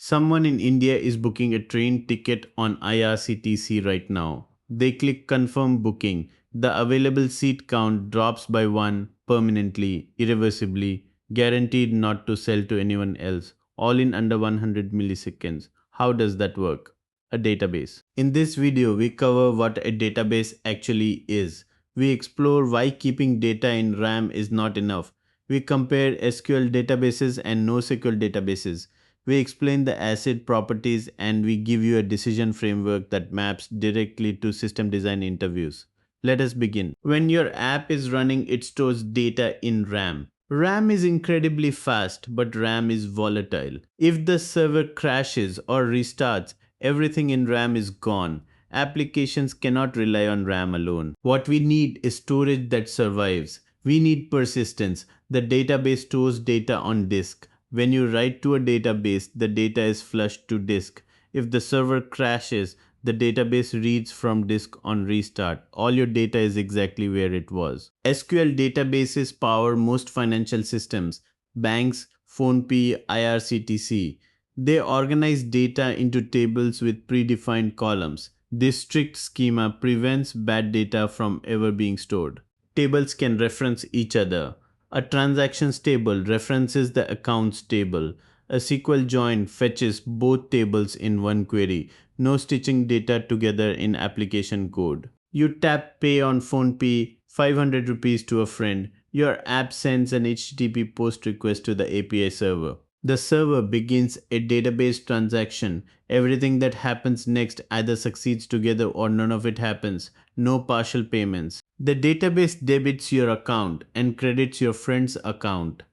Someone in India is booking a train ticket on IRCTC right now. They click confirm booking. The available seat count drops by one permanently, irreversibly, guaranteed not to sell to anyone else, all in under 100 milliseconds. How does that work? A database. In this video, we cover what a database actually is. We explore why keeping data in RAM is not enough. We compare SQL databases and NoSQL databases. We explain the asset properties and we give you a decision framework that maps directly to system design interviews. Let us begin. When your app is running, it stores data in RAM. RAM is incredibly fast, but RAM is volatile. If the server crashes or restarts, everything in RAM is gone. Applications cannot rely on RAM alone. What we need is storage that survives. We need persistence. The database stores data on disk. When you write to a database, the data is flushed to disk. If the server crashes, the database reads from disk on restart. All your data is exactly where it was. SQL databases power most financial systems, banks, PhonePe, IRCTC. They organize data into tables with predefined columns. This strict schema prevents bad data from ever being stored. Tables can reference each other. A transactions table references the accounts table. A SQL join fetches both tables in one query. No stitching data together in application code. You tap pay on PhonePe, 500 rupees to a friend. Your app sends an HTTP post request to the API server. The server begins a database transaction. Everything that happens next either succeeds together or none of it happens. No partial payments. The database debits your account and credits your friend's account.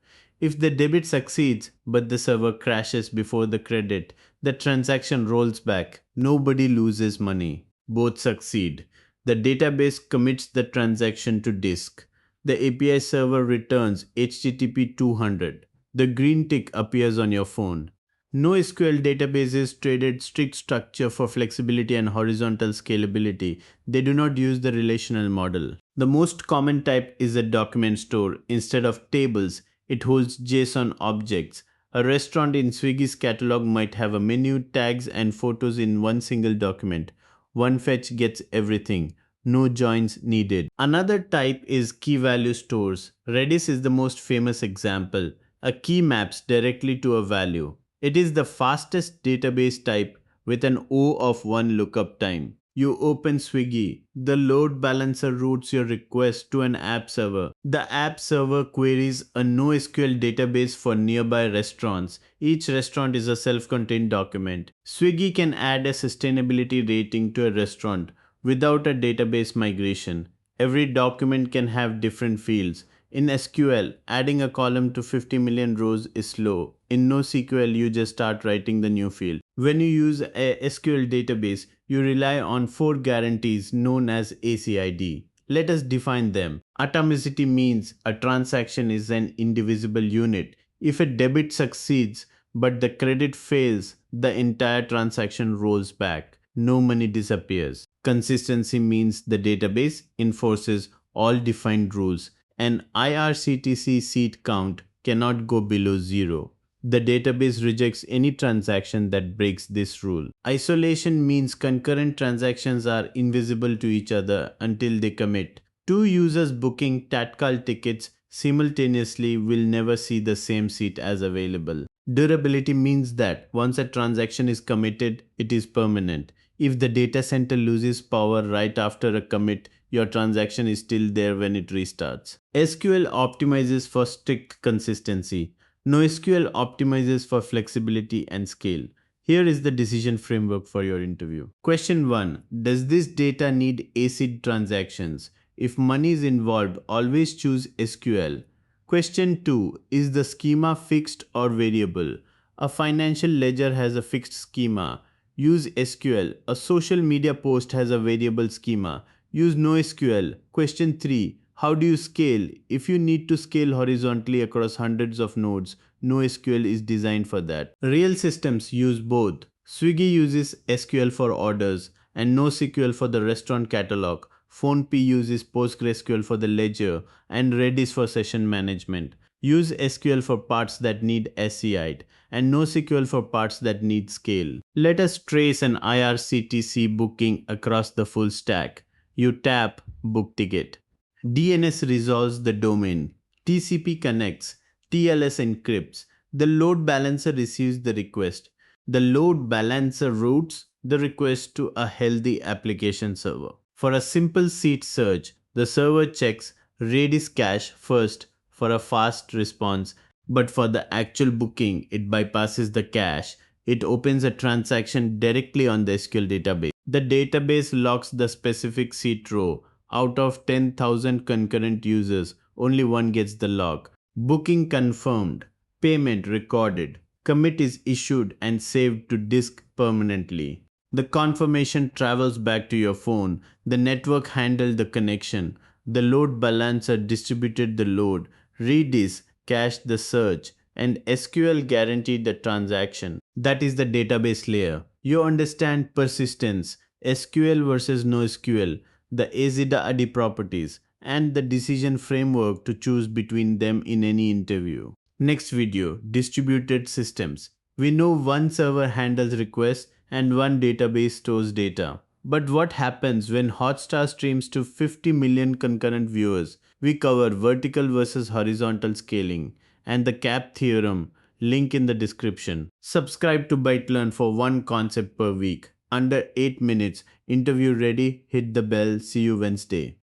If the debit succeeds but the server crashes before the credit, the transaction rolls back. Nobody loses money. Both succeed. The database commits the transaction to disk. The API server returns HTTP 200. The green tick appears on your phone. NoSQL databases traded strict structure for flexibility and horizontal scalability. They do not use the relational model. The most common type is a document store. Instead of tables, it holds JSON objects. A restaurant in Swiggy's catalog might have a menu, tags, and photos in one single document. One fetch gets everything. No joins needed. Another type is key value stores. Redis is the most famous example. A key maps directly to a value. It is the fastest database type with an O of 1 lookup time. You open Swiggy. The load balancer routes your request to an app server. The app server queries a NoSQL database for nearby restaurants. Each restaurant is a self-contained document. Swiggy can add a sustainability rating to a restaurant without a database migration. Every document can have different fields. In SQL, adding a column to 50 million rows is slow. In NoSQL, you just start writing the new field. When you use a SQL database, you rely on 4 guarantees known as ACID. Let us define them. Atomicity means a transaction is an indivisible unit. If a debit succeeds but the credit fails, the entire transaction rolls back. No money disappears. Consistency means the database enforces all defined rules. An IRCTC seat count cannot go below 0. The database rejects any transaction that breaks this rule. Isolation means concurrent transactions are invisible to each other until they commit. Two users booking Tatkal tickets simultaneously will never see the same seat as available. Durability means that once a transaction is committed, it is permanent. If the data center loses power right after a commit, your transaction is still there when it restarts. SQL optimizes for strict consistency. NoSQL optimizes for flexibility and scale. Here is the decision framework for your interview. Question 1. Does this data need ACID transactions? If money is involved, always choose SQL. Question 2. Is the schema fixed or variable? A financial ledger has a fixed schema. Use SQL. A social media post has a variable schema. Use NoSQL. Question 3. How do you scale? If you need to scale horizontally across hundreds of nodes, NoSQL is designed for that. Real systems use both. Swiggy uses SQL for orders and NoSQL for the restaurant catalog. PhonePe uses PostgreSQL for the ledger and Redis for session management. Use SQL for parts that need SCI. and NoSQL for parts that need scale. Let us trace an IRCTC booking across the full stack. You tap Book Ticket. DNS resolves the domain. TCP connects. TLS encrypts. The load balancer receives the request. The load balancer routes the request to a healthy application server. For a simple seat search, the server checks Redis cache first for a fast response, but for the actual booking, it bypasses the cache. It opens a transaction directly on the SQL database. The database locks the specific seat row. Out of 10,000 concurrent users, only one gets the lock. Booking confirmed. Payment recorded. Commit is issued and saved to disk permanently. The confirmation travels back to your phone. The network handled the connection. The load balancer distributed the load. Redis cached the search. And SQL guaranteed the transaction. That is the database layer. You understand persistence, SQL versus NoSQL, the AZIDA-ADI properties, and the decision framework to choose between them in any interview. Next video, distributed systems. We know one server handles requests and one database stores data. But what happens when Hotstar streams to 50 million concurrent viewers? We cover vertical versus horizontal scaling and the CAP theorem, link in the description. Subscribe to ByteLearn for one concept per week. Under 8 minutes, interview ready, hit the bell, see you Wednesday.